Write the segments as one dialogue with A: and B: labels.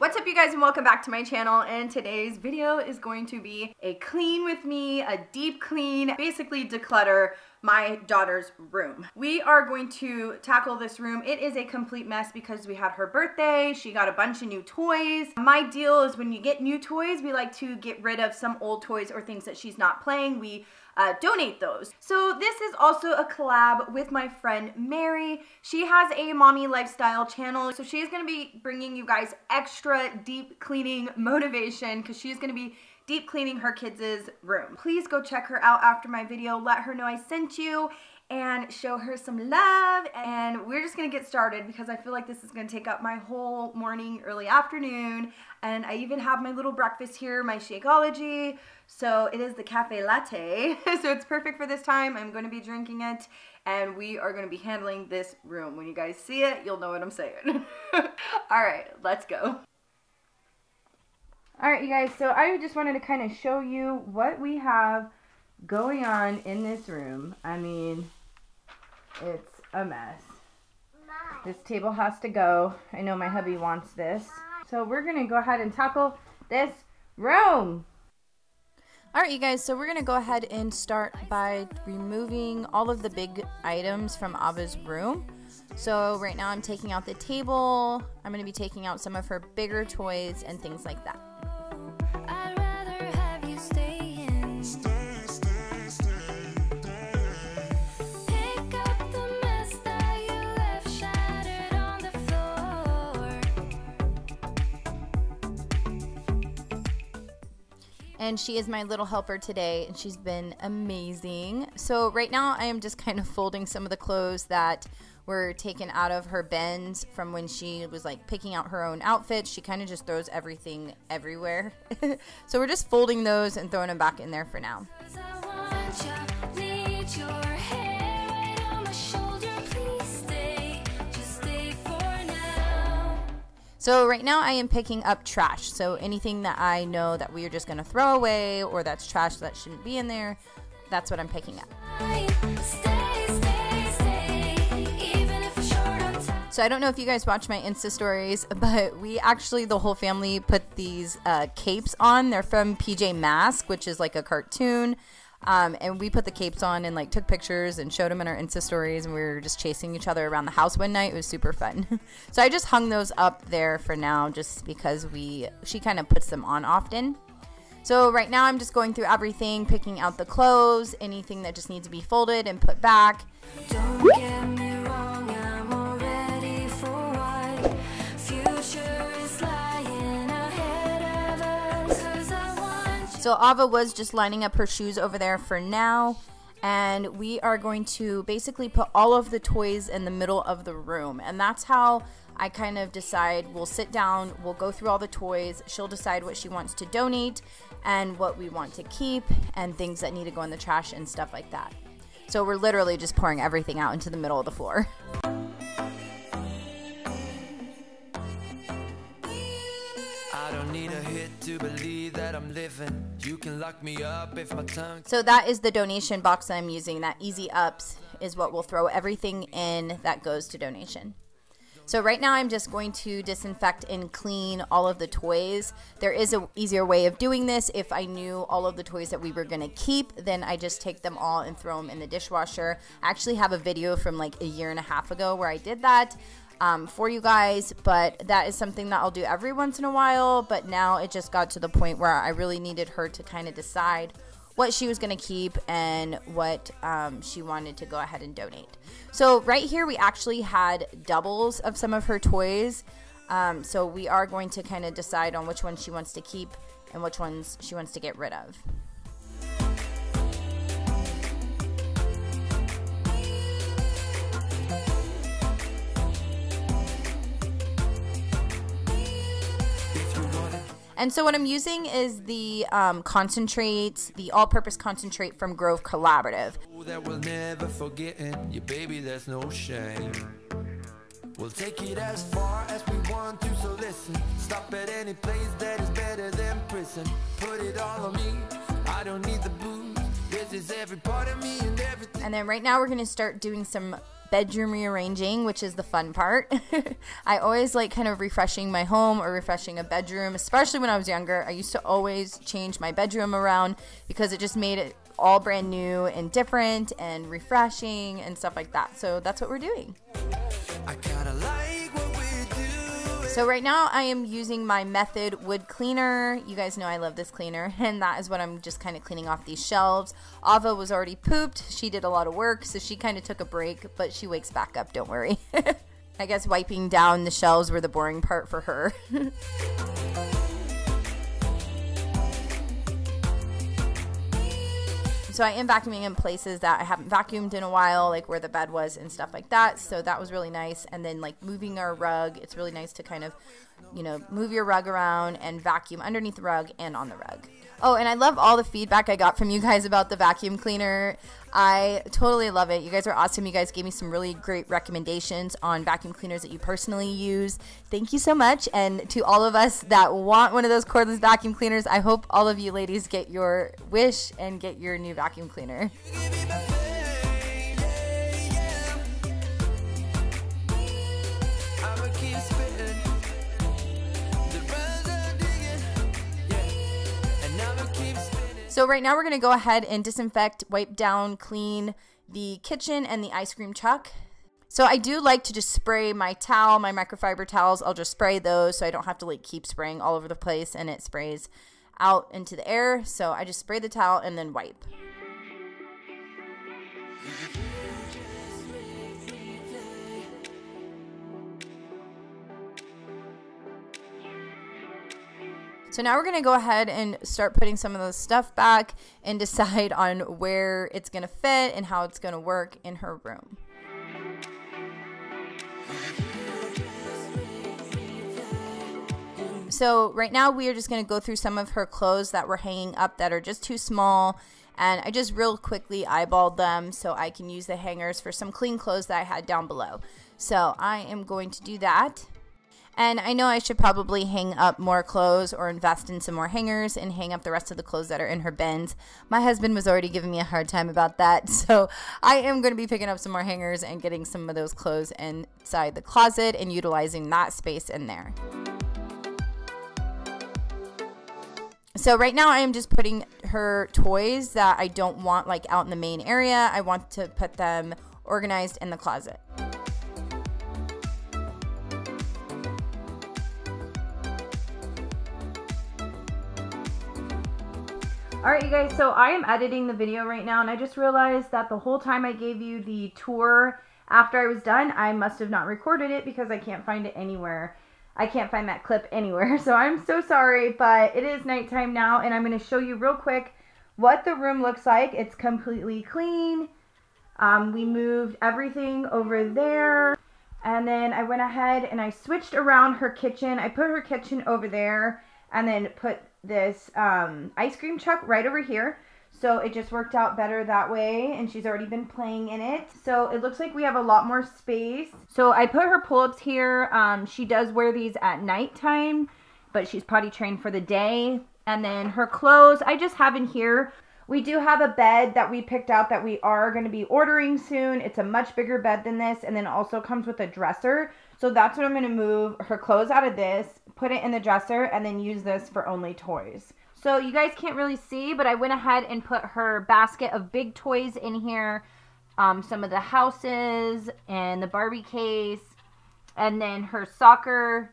A: What's up, you guys, and welcome back to my channel. And today's video is going to be a clean with me, a deep clean, basically declutter my daughter's room. We are going to tackle this room. It is a complete mess because we had her birthday. She got a bunch of new toys. My deal is when you get new toys, we like to get rid of some old toys or things that she's not playing. We donate those. So this is also a collab with my friend Mary. She has a mommy lifestyle channel, so she is going to be bringing you guys extra deep cleaning motivation because she's going to be deep cleaning her kids' room. Please go check her out after my video. Let her know I sent you and show her some love. And we're just gonna get started because I feel like this is gonna take up my whole morning, early afternoon. And I even have my little breakfast here, my Shakeology. So it is the cafe latte. So it's perfect for this time. I'm gonna be drinking it and we are gonna be handling this room. When you guys see it, you'll know what I'm saying. All right, let's go. All right, you guys, so I just wanted to kind of show you what we have going on in this room. I mean, it's a mess. This table has to go. I know my hubby wants this. So we're going to go ahead and tackle this room. All right, you guys, so we're going to go ahead and start by removing all of the big items from Ava's room. So right now I'm taking out the table. I'm going to be taking out some of her bigger toys and things like that. And she is my little helper today, and she's been amazing. So right now I am just kind of folding some of the clothes that were taken out of her bins from when she was like picking out her own outfits. She kind of just throws everything everywhere. So we're just folding those and throwing them back in there for now. So right now I am picking up trash. So anything that I know that we are just going to throw away or that's trash that shouldn't be in there, that's what I'm picking up. So I don't know if you guys watch my Insta stories, but we actually, the whole family, put these capes on. They're from PJ Masks, which is like a cartoon. And we put the capes on and like took pictures and showed them in our Insta stories, and we were just chasing each other around the house one night. It was super fun. So I just hung those up there for now just because she kind of puts them on often. So right now I'm just going through everything, picking out the clothes, anything that just needs to be folded and put back. Don't get me wrong, I'm all ready for what future is lying ahead of us, 'cause I want you. So Ava was just lining up her shoes over there for now, and we are going to basically put all of the toys in the middle of the room, and that's how I kind of decide. We'll sit down, we'll go through all the toys, she'll decide what she wants to donate and what we want to keep and things that need to go in the trash and stuff like that. So we're literally just pouring everything out into the middle of the floor. I don't need a hit to believe that I'm living. You can lock me up if my tongue. So that is the donation box that I'm using. That Easy Ups is what we'll throw everything in that goes to donation. So right now I'm just going to disinfect and clean all of the toys. There is an easier way of doing this. If I knew all of the toys that we were going to keep, then I just take them all and throw them in the dishwasher. I actually have a video from like a year and a half ago where I did that for you guys, but that is something that I'll do every once in a while. But now it just got to the point where I really needed her to kind of decide what she was going to keep and what she wanted to go ahead and donate. So right here we actually had doubles of some of her toys. So we are going to kind of decide on which ones she wants to keep and which ones she wants to get rid of. And so what I'm using is the concentrates, the all-purpose concentrate from Grove Collaborative. That we'll never forget you, baby, there's no shame. We'll take it as far as we want to, so listen. Stop at any place that is better than prison. Put it all on me, I don't need the booze. This is every part of me and everything. And then right now we're going to start doing some
B: bedroom rearranging, which is the fun part. I always like kind of refreshing my home or refreshing a bedroom, especially when I was younger. I used to always change my bedroom around because it just made it all brand new and different and refreshing and stuff like that. So that's what we're doing. I kinda like what we do. So right now I am using my Method wood cleaner. You guys know I love this cleaner, and that is what I'm just kind of cleaning off these shelves. Ava was already pooped. She did a lot of work, so she kind of took a break, but she wakes back up, don't worry. I guess wiping down the shelves were the boring part for her. So I am vacuuming in places that I haven't vacuumed in a while, like where the bed was and stuff like that. So that was really nice. And then like moving our rug, it's really nice to kind of, you know, move your rug around and vacuum underneath the rug and on the rug. Oh, and I love all the feedback I got from you guys about the vacuum cleaner. I totally love it. You guys are awesome. You guys gave me some really great recommendations on vacuum cleaners that you personally use. Thank you so much. And to all of us that want one of those cordless vacuum cleaners, I hope all of you ladies get your wish and get your new vacuum cleaner. So right now we're going to go ahead and disinfect, wipe down, clean the kitchen and the ice cream truck. So I do like to just spray my towel, my microfiber towels. I'll just spray those so I don't have to like keep spraying all over the place and it sprays out into the air. So I just spray the towel and then wipe. So now we're going to go ahead and start putting some of the stuff back and decide on where it's going to fit and how it's going to work in her room. So right now we are just going to go through some of her clothes that were hanging up that are just too small. And I just real quickly eyeballed them so I can use the hangers for some clean clothes that I had down below. So I am going to do that. And I know I should probably hang up more clothes or invest in some more hangers and hang up the rest of the clothes that are in her bins. My husband was already giving me a hard time about that. So I am going to be picking up some more hangers and getting some of those clothes inside the closet and utilizing that space in there. So right now I am just putting her toys that I don't want like out in the main area. I want to put them organized in the closet.
A: Alright you guys, so I am editing the video right now and I just realized that the whole time I gave you the tour after I was done, I must have not recorded it because I can't find it anywhere. I can't find that clip anywhere, so I'm so sorry, but it is nighttime now and I'm going to show you real quick what the room looks like. It's completely clean. We moved everything over there and then I went ahead and I switched around her kitchen. I put her kitchen over there and then put this ice cream truck right over here. So it just worked out better that way and she's already been playing in it. So it looks like we have a lot more space. So I put her pull-ups here. She does wear these at nighttime, but she's potty trained for the day. And then her clothes I just have in here. We do have a bed that we picked out that we are going to be ordering soon. It's a much bigger bed than this and then also comes with a dresser. So that's what I'm going to move her clothes out of this, put it in the dresser, and then use this for only toys. So you guys can't really see, but I went ahead and put her basket of big toys in here. Some of the houses and the Barbie case. And then her soccer,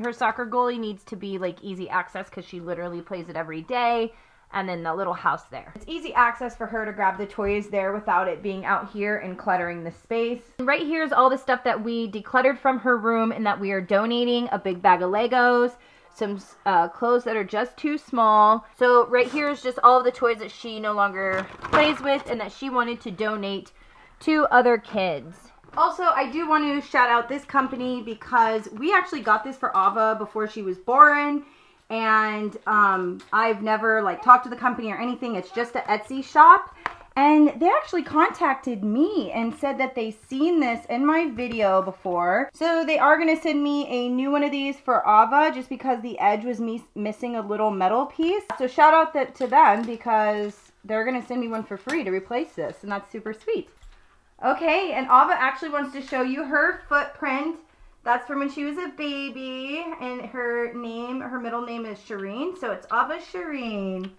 A: her soccer goalie needs to be like easy access because she literally plays it every day. And then the little house there. It's easy access for her to grab the toys there without it being out here and cluttering the space. And right here is all the stuff that we decluttered from her room and that we are donating. A big bag of Legos, some clothes that are just too small. So right here is just all of the toys that she no longer plays with and that she wanted to donate to other kids. Also, I do want to shout out this company because we actually got this for Ava before she was born. And I've never like talked to the company or anything. It's just an Etsy shop. And they actually contacted me and said that they seen this in my video before. So they are going to send me a new one of these for Ava just because the edge was missing a little metal piece. So shout out to them because they're going to send me one for free to replace this. And that's super sweet. Okay, and Ava actually wants to show you her footprint. That's from when she was a baby, and her middle name is Shireen, so it's Ava Shireen.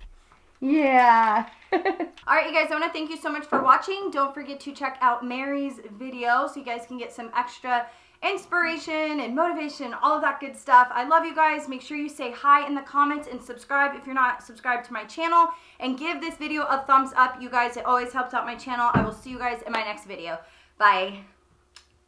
A: Yeah. Alright, you guys, I want to thank you so much for watching. Don't forget to check out Mary's video so you guys can get some extra inspiration and motivation, all of that good stuff. I love you guys. Make sure you say hi in the comments and subscribe if you're not subscribed to my channel, and give this video a thumbs up. You guys, it always helps out my channel. I will see you guys in my next video. Bye.